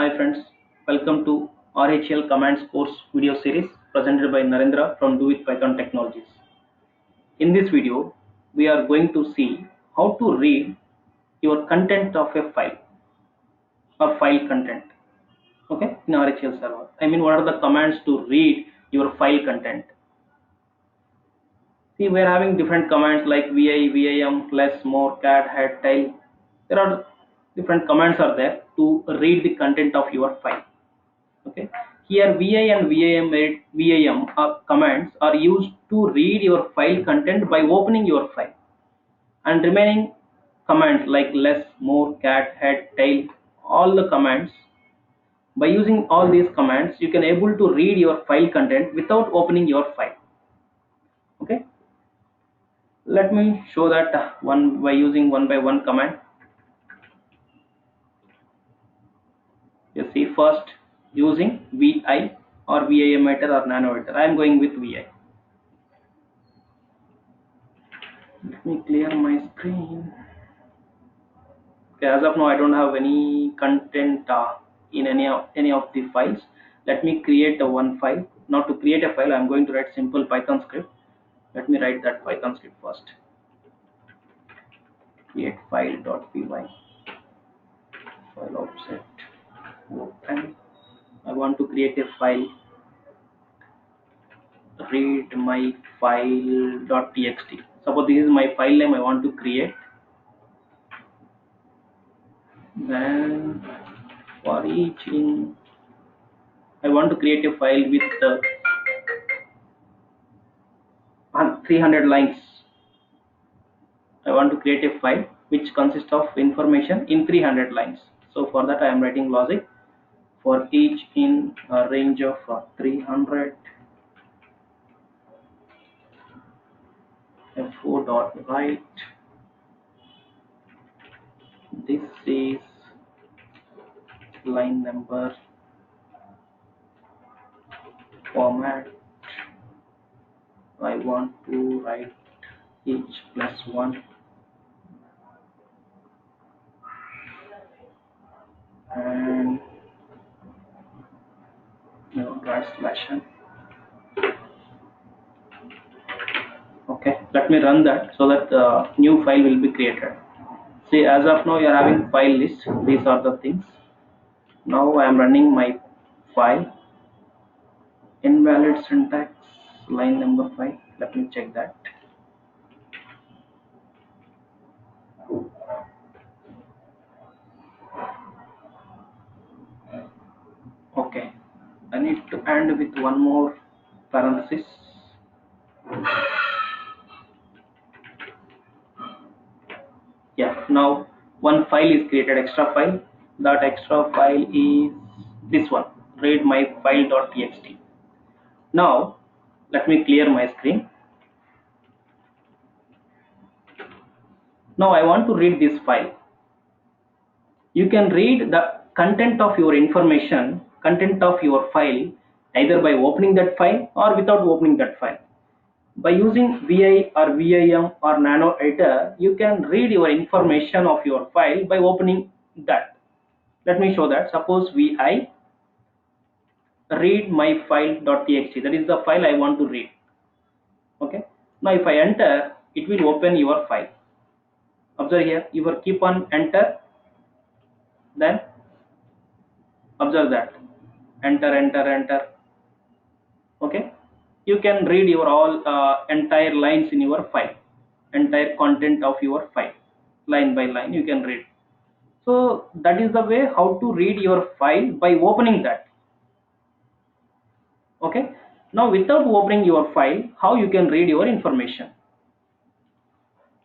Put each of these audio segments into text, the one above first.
Hi friends, welcome to RHL Commands course video series presented by Narendra from Do With Python Technologies. In this video, we are going to see how to read your content of a file or file content. Okay, in RHL server. I mean, what are the commands to read your file content? See, we are having different commands like vi, vim, less, more, cat, head, tail. There are different commands are there to read the content of your file. Okay, here vi and vim commands are used to read your file content by opening your file, and remaining commands like less, more, cat, head, tail, all the commands, by using all these commands you can able to read your file content without opening your file. Okay, let me show that one by using one by one command. You see, first using vi or vim editor or nano editor. I am going with vi. Let me clear my screen. Okay, as of now I don't have any content in any of the files. Let me create a one file. Now to create a file I am going to write simple Python script. Let me write that Python script first. Create file.py, file offset open. I want to create a file, read my file.txt. Suppose this is my file name I want to create. Then for each in I want to create a file with 300 lines. I want to create a file which consists of information in 300 lines. So for that I am writing logic for each in a range of 300 f4 dot write. This is line number, format. I want to write each plus 1, and translation. Okay, let me run that so that new file will be created. See, as of now you are having file list. These are the things. Now I am running my file. Invalid syntax, line number 5. Let me check that. Okay, I need to end with one more parenthesis. Yeah, now one file is created, extra file. That extra file is this one, read my file.txt. Now let me clear my screen. Now I want to read this file. You can read the content of your information, content of your file, either by opening that file or without opening that file. By using vi or vim or nano editor, you can read your information of your file by opening that. Let me show that. Suppose vi read my file.txt, that is the file I want to read. Okay, now if I enter, it will open your file. Observe here, you will keep on enter, then observe that enter. Okay, you can read your all entire lines in your file, entire content of your file, line by line you can read. So that is the way how to read your file, by opening that. Okay, now without opening your file, how you can read your information?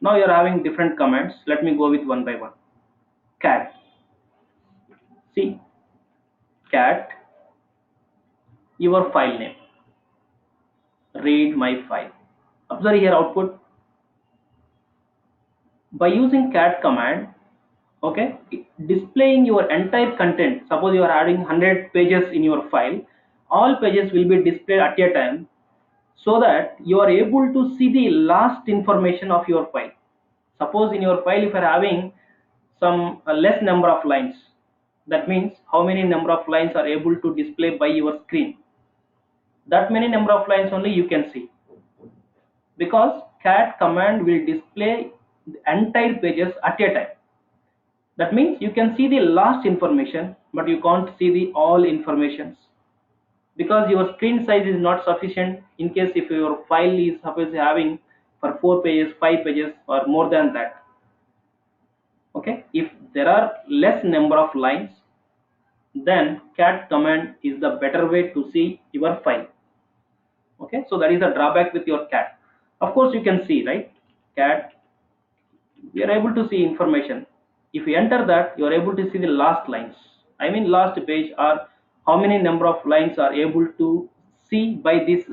Now you are having different commands. Let me go with one by one. Cat, see, cat, your file name, read my file. Observe here output. By using cat command, okay, displaying your entire content. Suppose you are adding 100 pages in your file, all pages will be displayed at a time, so that you are able to see the last information of your file. Suppose in your file if you are having some less number of lines, That means how many number of lines are able to display by your screen. That many number of lines only you can see, because cat command will display the entire pages at a time. That means you can see the last information, but you can't see the all informations, because your screen size is not sufficient. In case if your file is suppose having for 4 pages, 5 pages, or more than that. Okay, if there are less number of lines, then cat command is the better way to see your file. Okay, so that is the drawback with your cat. Of course you can see, right, cat, we are able to see information. If you enter that, you are able to see the last lines, I mean last page, or how many number of lines are able to see by this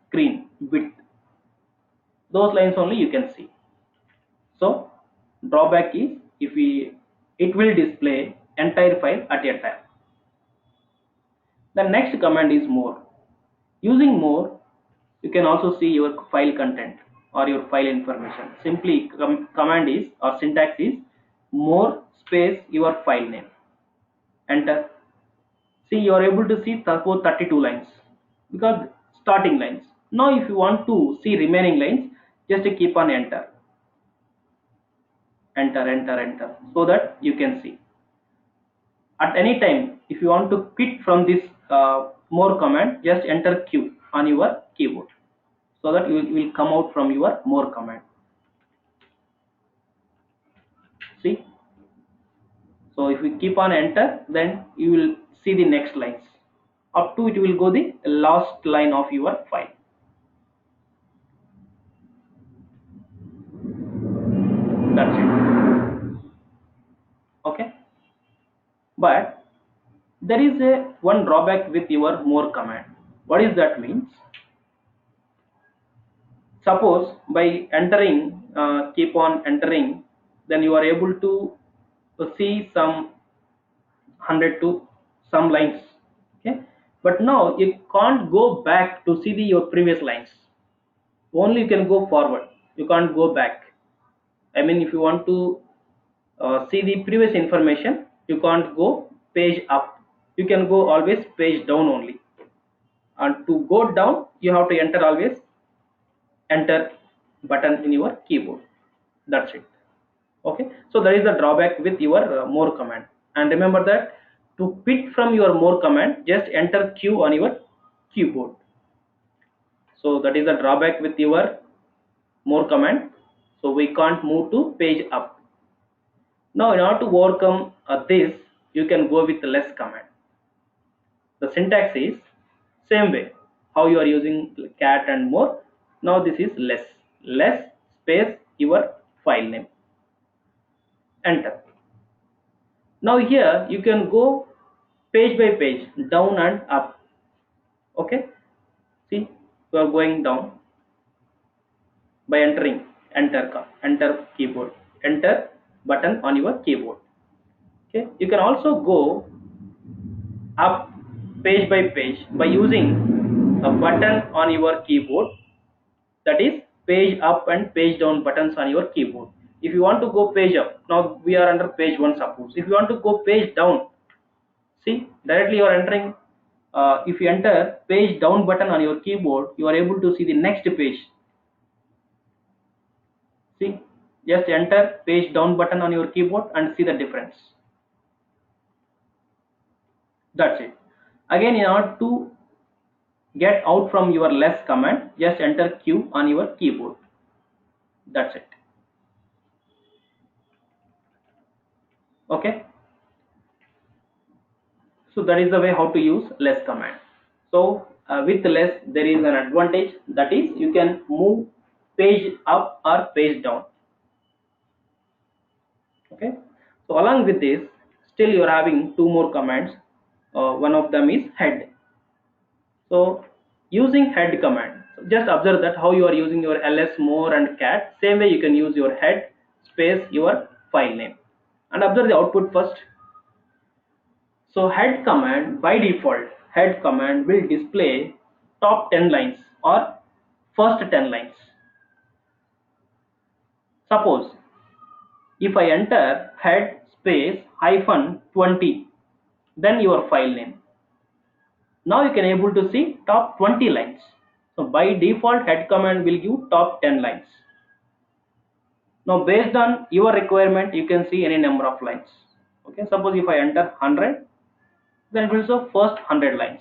screen width. Those lines only you can see. So drawback is, if we, it will display entire file at a time. The next command is more. Using more, you can also see your file content or your file information. Simply command is, or syntax is, more space your file name. Enter. See, you are able to see suppose 32 lines, because starting lines. Now if you want to see remaining lines, just keep on enter, enter, enter, enter, so that you can see. At any time, if you want to quit from this more command, just enter Q on your keyboard, so that you will come out from your more command. See, so if we keep on enter, then you will see the next lines, up to it will go the last line of your file. That's it. Okay, but there is a one drawback with your more command. What is that means? Suppose by entering, keep on entering, then you are able to see some 100 to some lines. Okay, but now you can't go back to see your previous lines. Only you can go forward, you can't go back. I mean, if you want to see the previous information, you can't go page up, you can go always page down only. And to go down, you have to enter always enter button in your keyboard. That's it. Okay, so that is the drawback with your more command. And remember that to quit from your more command, just enter Q on your keyboard. So that is the drawback with your more command. So we can't move to page up. Now in order to overcome this, you can go with less command. The syntax is same way how you are using cat and more. Now this is less space your file name, enter. Now here you can go page by page, down and up. Okay, see, you are going down by entering enter keyboard, enter button on your keyboard. Okay, you can also go up page by page by using a button on your keyboard, that is page up and page down buttons on your keyboard. If you want to go page up, now we are under page 1 suppose. If you want to go page down, see, directly you are entering, if you enter page down button on your keyboard, you are able to see the next page. See, just enter page down button on your keyboard and see the difference. That's it. Again, in order to get out from your less command, just enter Q on your keyboard. That's it. Okay, so that is the way how to use less command. So with less there is an advantage, that is you can move page up or page down. Okay, so along with this, still you are having two more commands. One of them is head. So using head command, just observe that how you are using your ls, more and cat, same way you can use your head space your file name. And observe the output first. So head command, by default head command will display top 10 lines or first 10 lines. Suppose if I enter head space hyphen 20, then your file name. Now you can able to see top 20 lines. So by default head command will give top 10 lines. Now based on your requirement you can see any number of lines. Okay, suppose if I enter 100, then it will show first 100 lines.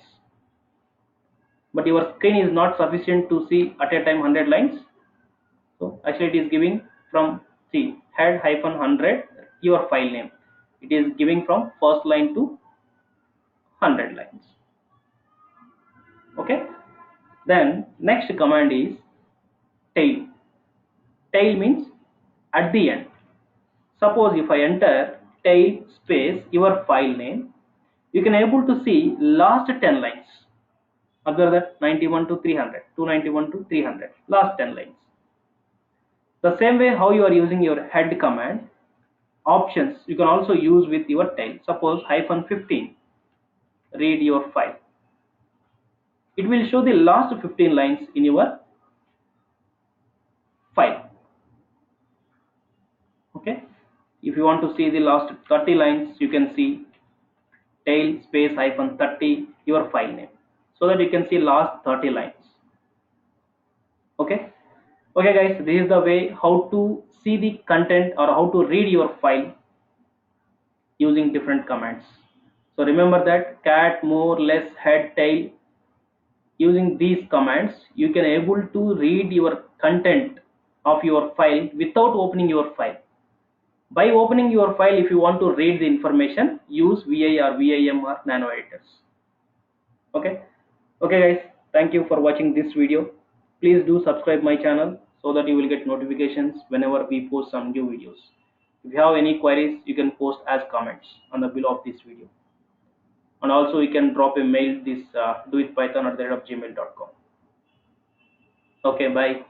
But your screen is not sufficient to see at a time 100 lines. So actually it is giving from, see, head hyphen 100 your file name. It is giving from first line to 100 lines. Okay. Then next command is tail. Tail means at the end. Suppose if I enter tail space your file name, you can able to see last 10 lines. Observe that 91 to 300, 291 to 300, last 10 lines. The same way how you are using your head command, options you can also use with your tail. Suppose hyphen 15, read your file. It will show the last 15 lines in your file. Okay. If you want to see the last 30 lines, you can see tail space hyphen 30 your file name, so that you can see last 30 lines. Okay. Okay guys, this is the way how to see the content or how to read your file using different commands. So remember that cat, more, less, head, tail. Using these commands you can able to read your content of your file without opening your file. By opening your file, if you want to read the information, use VI or VIM or nano editors. Okay. Okay guys, thank you for watching this video. Please do subscribe my channel so that you will get notifications whenever we post some new videos. If you have any queries, you can post as comments on the below of this video. And also you can drop a mail this doitpython@gmail.com. Okay, bye.